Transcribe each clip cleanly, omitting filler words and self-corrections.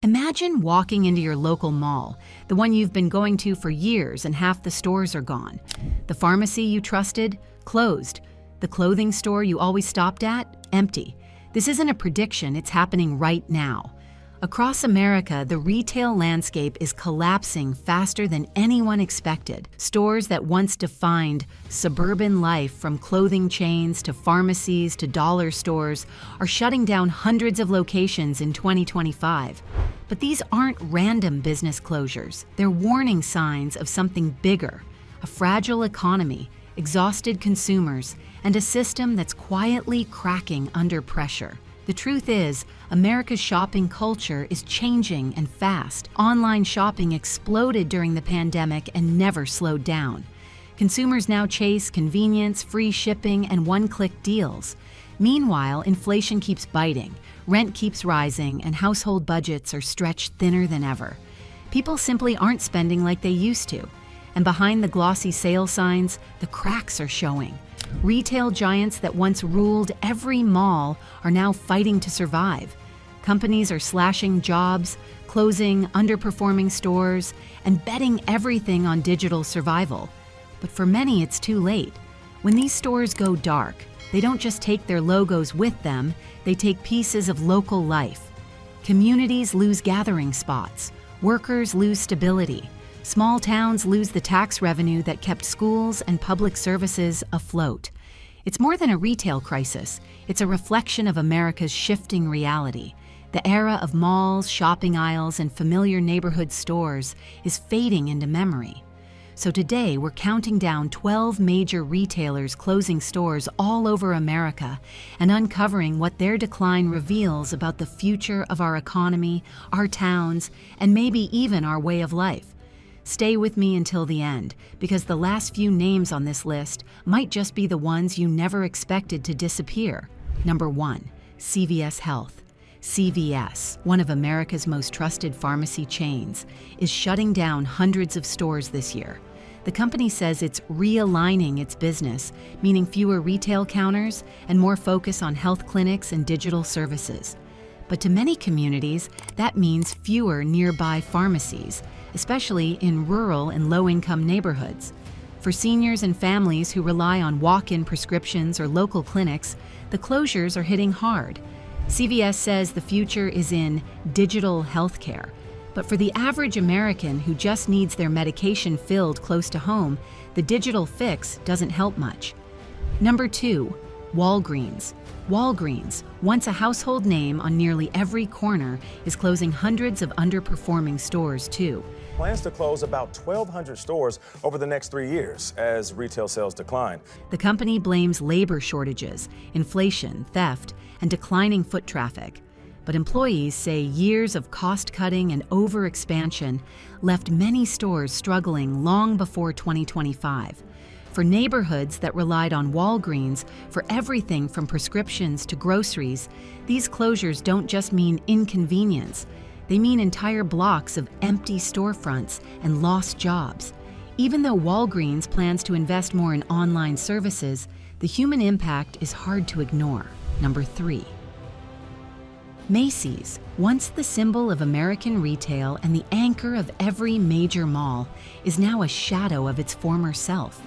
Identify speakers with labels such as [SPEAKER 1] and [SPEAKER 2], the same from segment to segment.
[SPEAKER 1] Imagine walking into your local mall, the one you've been going to for years and half the stores are gone. The pharmacy you trusted, closed. The clothing store you always stopped at, empty. This isn't a prediction, it's happening right now. Across America, the retail landscape is collapsing faster than anyone expected. Stores that once defined suburban life, from clothing chains to pharmacies to dollar stores, are shutting down hundreds of locations in 2025. But these aren't random business closures. They're warning signs of something bigger, a fragile economy, exhausted consumers, and a system that's quietly cracking under pressure. The truth is, America's shopping culture is changing and fast. Online shopping exploded during the pandemic and never slowed down. Consumers now chase convenience, free shipping, and one-click deals. Meanwhile, inflation keeps biting, rent keeps rising, and household budgets are stretched thinner than ever. People simply aren't spending like they used to. And behind the glossy sale signs, the cracks are showing. Retail giants that once ruled every mall are now fighting to survive. Companies are slashing jobs, closing underperforming stores, and betting everything on digital survival. But for many, it's too late. When these stores go dark, they don't just take their logos with them, they take pieces of local life. Communities lose gathering spots, workers lose stability. Small towns lose the tax revenue that kept schools and public services afloat. It's more than a retail crisis. It's a reflection of America's shifting reality. The era of malls, shopping aisles, and familiar neighborhood stores is fading into memory. So today, we're counting down 12 major retailers closing stores all over America and uncovering what their decline reveals about the future of our economy, our towns, and maybe even our way of life. Stay with me until the end, because the last few names on this list might just be the ones you never expected to disappear. Number 1, CVS Health. CVS, one of America's most trusted pharmacy chains, is shutting down hundreds of stores this year. The company says it's realigning its business, meaning fewer retail counters and more focus on health clinics and digital services. But to many communities, that means fewer nearby pharmacies, especially in rural and low-income neighborhoods. For seniors and families who rely on walk-in prescriptions or local clinics, the closures are hitting hard. CVS says the future is in digital healthcare. But for the average American who just needs their medication filled close to home, the digital fix doesn't help much. Number 2, Walgreens. Walgreens, once a household name on nearly every corner, is closing hundreds of underperforming stores too.
[SPEAKER 2] Plans to close about 1,200 stores over the next 3 years as retail sales decline.
[SPEAKER 1] The company blames labor shortages, inflation, theft, and declining foot traffic. But employees say years of cost-cutting and over-expansion left many stores struggling long before 2025. For neighborhoods that relied on Walgreens for everything from prescriptions to groceries, these closures don't just mean inconvenience. They mean entire blocks of empty storefronts and lost jobs. Even though Walgreens plans to invest more in online services, the human impact is hard to ignore. Number 3. Macy's, once the symbol of American retail and the anchor of every major mall, is now a shadow of its former self.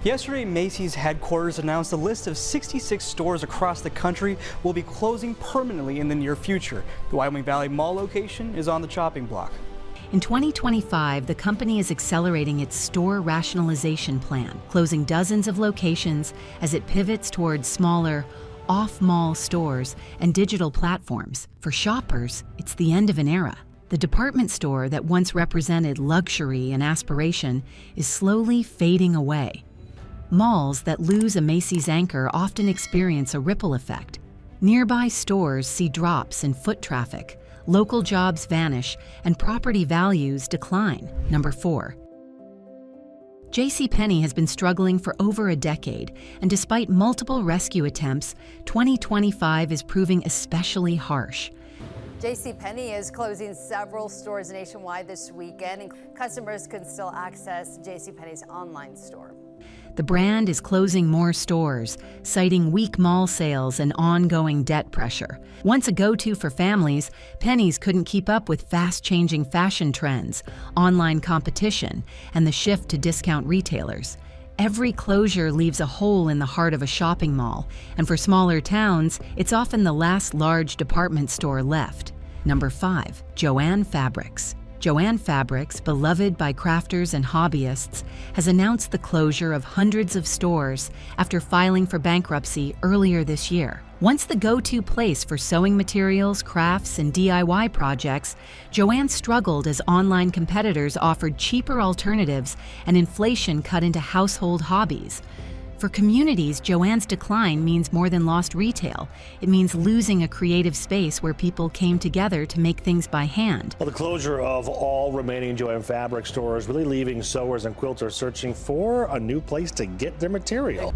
[SPEAKER 3] Yesterday, Macy's headquarters announced a list of 66 stores across the country will be closing permanently in the near future. The Wyoming Valley Mall location is on the chopping block.
[SPEAKER 1] In 2025, the company is accelerating its store rationalization plan, closing dozens of locations as it pivots towards smaller, off-mall stores and digital platforms. For shoppers, it's the end of an era. The department store that once represented luxury and aspiration is slowly fading away. Malls that lose a Macy's anchor often experience a ripple effect. Nearby stores see drops in foot traffic, local jobs vanish, and property values decline. Number 4. JCPenney has been struggling for over a decade, and despite multiple rescue attempts, 2025 is proving especially harsh.
[SPEAKER 4] JCPenney is closing several stores nationwide this weekend, and customers can still access JCPenney's online store.
[SPEAKER 1] The brand is closing more stores, citing weak mall sales and ongoing debt pressure. Once a go-to for families, Penney's couldn't keep up with fast-changing fashion trends, online competition, and the shift to discount retailers. Every closure leaves a hole in the heart of a shopping mall, and for smaller towns, it's often the last large department store left. Number 5. Joann Fabrics. Joann Fabrics, beloved by crafters and hobbyists, has announced the closure of hundreds of stores after filing for bankruptcy earlier this year. Once the go-to place for sewing materials, crafts, and DIY projects, Joann struggled as online competitors offered cheaper alternatives and inflation cut into household hobbies. For communities, Joann's decline means more than lost retail. It means losing a creative space where people came together to make things by hand.
[SPEAKER 5] Well, the closure of all remaining Joann Fabric stores really leaving sewers and quilters searching for a new place to get their material.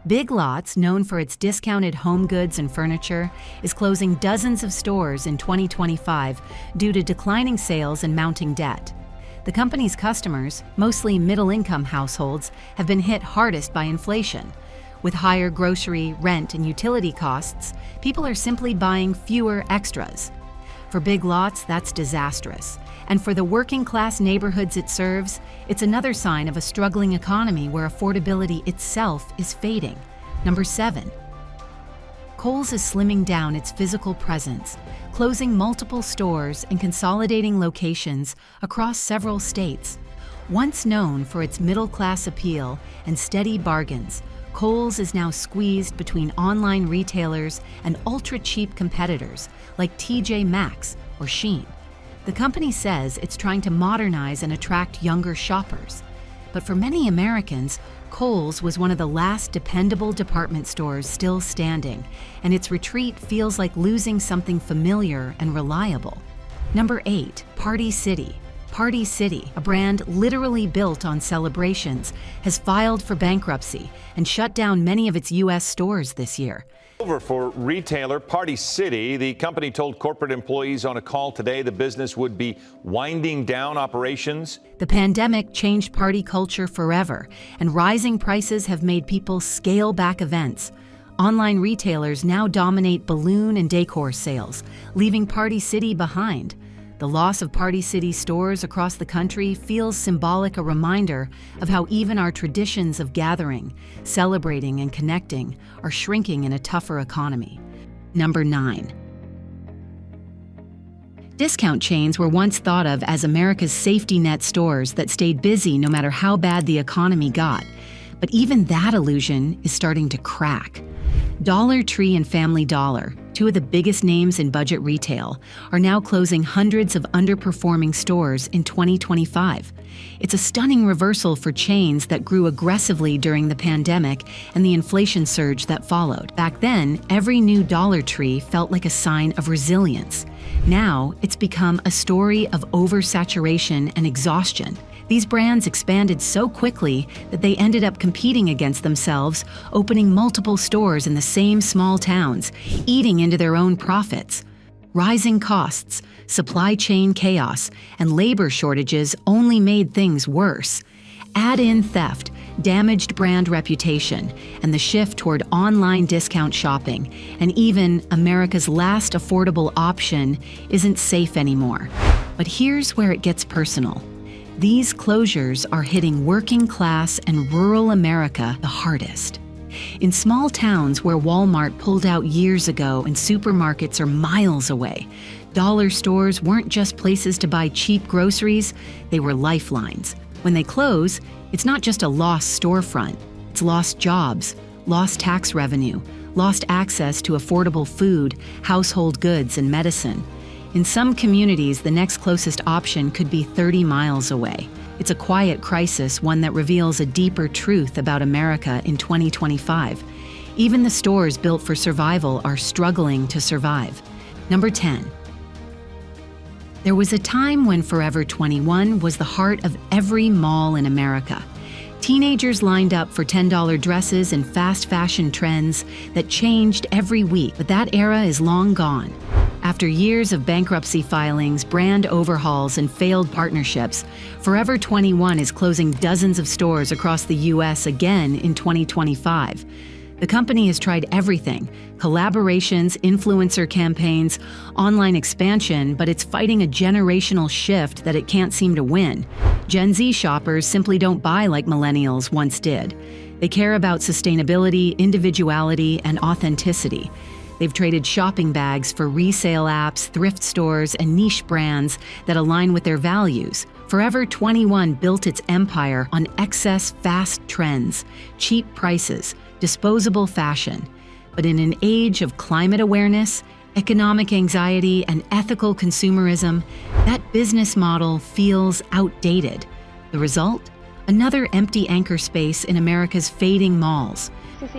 [SPEAKER 1] Big Lots, known for its discounted home goods and furniture, is closing dozens of stores in 2025 due to declining sales and mounting debt. The company's customers, mostly middle-income households, have been hit hardest by inflation. With higher grocery, rent, and utility costs, people are simply buying fewer extras. For Big Lots, that's disastrous. And for the working-class neighborhoods it serves, it's another sign of a struggling economy where affordability itself is fading. Number 7. Kohl's is slimming down its physical presence, closing multiple stores and consolidating locations across several states. Once known for its middle-class appeal and steady bargains, Kohl's is now squeezed between online retailers and ultra-cheap competitors like TJ Maxx or Shein. The company says it's trying to modernize and attract younger shoppers. But for many Americans, Kohl's was one of the last dependable department stores still standing, and its retreat feels like losing something familiar and reliable. Number 8. Party City. Party City, a brand literally built on celebrations, has filed for bankruptcy and shut down many of its U.S. stores this year.
[SPEAKER 6] Over for retailer Party City. The company told corporate employees on a call today the business would be winding down operations.
[SPEAKER 1] The pandemic changed party culture forever, and rising prices have made people scale back events. Online retailers now dominate balloon and decor sales, leaving Party City behind. The loss of Party City stores across the country feels symbolic, a reminder of how even our traditions of gathering, celebrating, and connecting are shrinking in a tougher economy. Number 9. Discount chains were once thought of as America's safety net stores that stayed busy no matter how bad the economy got. But even that illusion is starting to crack. Dollar Tree and Family Dollar, two of the biggest names in budget retail, are now closing hundreds of underperforming stores in 2025. It's a stunning reversal for chains that grew aggressively during the pandemic and the inflation surge that followed. Back then, every new Dollar Tree felt like a sign of resilience. Now, it's become a story of oversaturation and exhaustion. These brands expanded so quickly that they ended up competing against themselves, opening multiple stores in the same small towns, eating into their own profits. Rising costs, supply chain chaos, and labor shortages only made things worse. Add in theft, damaged brand reputation, and the shift toward online discount shopping, and even America's last affordable option isn't safe anymore. But here's where it gets personal. These closures are hitting working class and rural America the hardest. In small towns where Walmart pulled out years ago and supermarkets are miles away, dollar stores weren't just places to buy cheap groceries, they were lifelines. When they close, it's not just a lost storefront, it's lost jobs, lost tax revenue, lost access to affordable food, household goods, and medicine. In some communities, the next closest option could be 30 miles away. It's a quiet crisis, one that reveals a deeper truth about America in 2025. Even the stores built for survival are struggling to survive. Number 10. There was a time when Forever 21 was the heart of every mall in America. Teenagers lined up for $10 dresses and fast fashion trends that changed every week, but that era is long gone. After years of bankruptcy filings, brand overhauls, and failed partnerships, Forever 21 is closing dozens of stores across the U.S. again in 2025. The company has tried everything: collaborations, influencer campaigns, online expansion, but it's fighting a generational shift that it can't seem to win. Gen Z shoppers simply don't buy like millennials once did. They care about sustainability, individuality, and authenticity. They've traded shopping bags for resale apps, thrift stores, and niche brands that align with their values. Forever 21 built its empire on excess fast trends, cheap prices, disposable fashion. But in an age of climate awareness, economic anxiety, and ethical consumerism, that business model feels outdated. The result? Another empty anchor space in America's fading malls.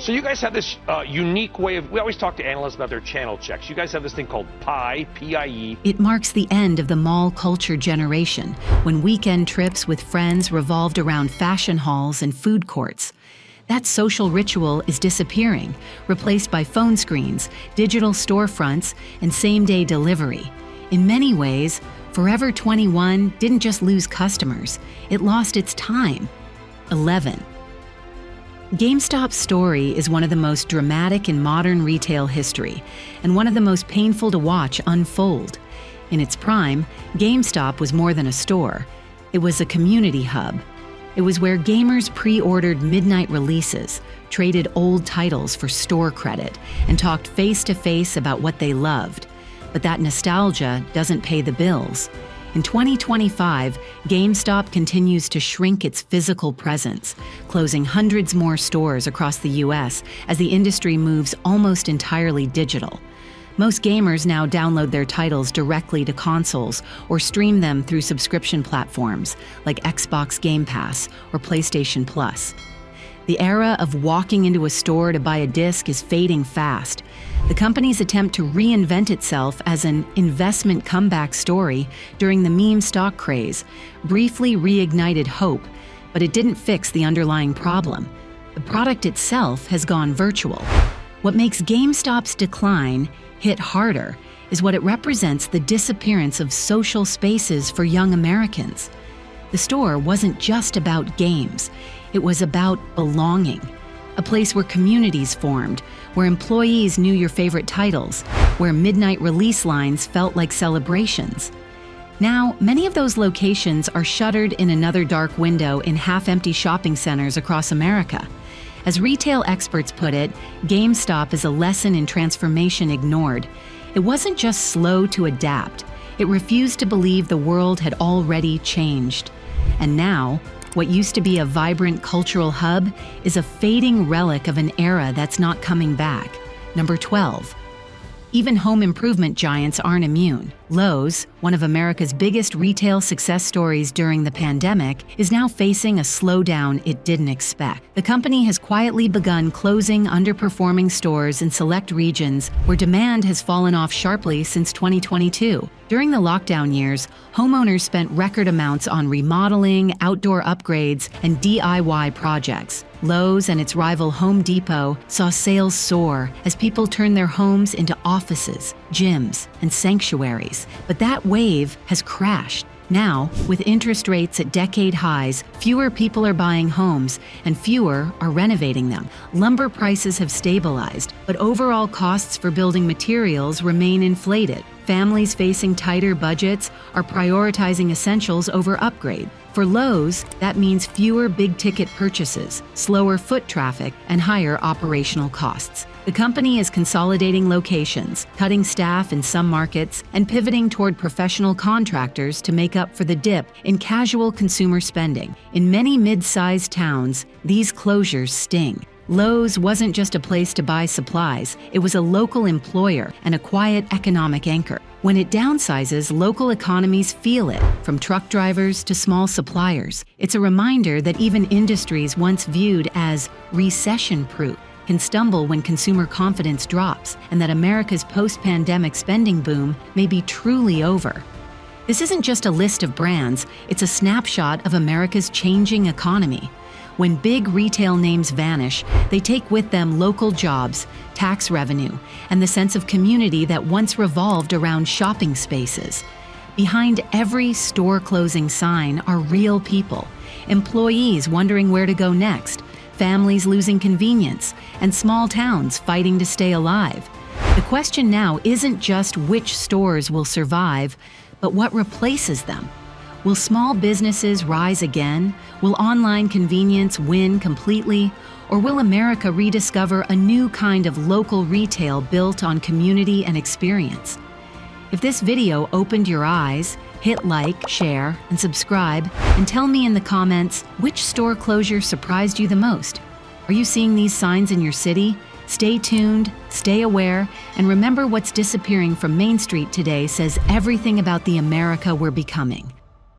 [SPEAKER 7] So you guys have this unique way of, we always talk to analysts about their channel checks. You guys have this thing called PIE, P-I-E.
[SPEAKER 1] It marks the end of the mall culture generation, when weekend trips with friends revolved around fashion halls and food courts. That social ritual is disappearing, replaced by phone screens, digital storefronts, and same-day delivery. In many ways, Forever 21 didn't just lose customers, it lost its time. 11. GameStop's story is one of the most dramatic in modern retail history, and one of the most painful to watch unfold. In its prime, GameStop was more than a store. It was a community hub. It was where gamers pre-ordered midnight releases, traded old titles for store credit, and talked face-to-face about what they loved. But that nostalgia doesn't pay the bills. In 2025, GameStop continues to shrink its physical presence, closing hundreds more stores across the U.S. as the industry moves almost entirely digital. Most gamers now download their titles directly to consoles or stream them through subscription platforms like Xbox Game Pass or PlayStation Plus. The era of walking into a store to buy a disc is fading fast. The company's attempt to reinvent itself as an investment comeback story during the meme stock craze briefly reignited hope, but it didn't fix the underlying problem. The product itself has gone virtual. What makes GameStop's decline hit harder is what it represents: the disappearance of social spaces for young Americans. The store wasn't just about games. It was about belonging, a place where communities formed, where employees knew your favorite titles, where midnight release lines felt like celebrations. Now, many of those locations are shuttered in another dark window in half-empty shopping centers across America. As retail experts put it, GameStop is a lesson in transformation ignored. It wasn't just slow to adapt. It refused to believe the world had already changed. And now, what used to be a vibrant cultural hub is a fading relic of an era that's not coming back. Number 12. Even home improvement giants aren't immune. Lowe's, one of America's biggest retail success stories during the pandemic, is now facing a slowdown it didn't expect. The company has quietly begun closing underperforming stores in select regions where demand has fallen off sharply since 2022. During the lockdown years, homeowners spent record amounts on remodeling, outdoor upgrades, and DIY projects. Lowe's and its rival Home Depot saw sales soar as people turned their homes into offices, gyms, and sanctuaries. But that wave has crashed. Now, with interest rates at decade highs, fewer people are buying homes and fewer are renovating them. Lumber prices have stabilized, but overall costs for building materials remain inflated. Families facing tighter budgets are prioritizing essentials over upgrade. For Lowe's, that means fewer big-ticket purchases, slower foot traffic, and higher operational costs. The company is consolidating locations, cutting staff in some markets, and pivoting toward professional contractors to make up for the dip in casual consumer spending. In many mid-sized towns, these closures sting. Lowe's wasn't just a place to buy supplies, it was a local employer and a quiet economic anchor. When it downsizes, local economies feel it, from truck drivers to small suppliers. It's a reminder that even industries once viewed as recession-proof can stumble when consumer confidence drops, and that America's post-pandemic spending boom may be truly over. This isn't just a list of brands, it's a snapshot of America's changing economy. When big retail names vanish, they take with them local jobs, tax revenue, and the sense of community that once revolved around shopping spaces. Behind every store closing sign are real people, employees wondering where to go next, families losing convenience, and small towns fighting to stay alive. The question now isn't just which stores will survive, but what replaces them. Will small businesses rise again? Will online convenience win completely? Or will America rediscover a new kind of local retail built on community and experience? If this video opened your eyes, hit like, share, and subscribe, and tell me in the comments which store closure surprised you the most. Are you seeing these signs in your city? Stay tuned, stay aware, and remember what's disappearing from Main Street today says everything about the America we're becoming.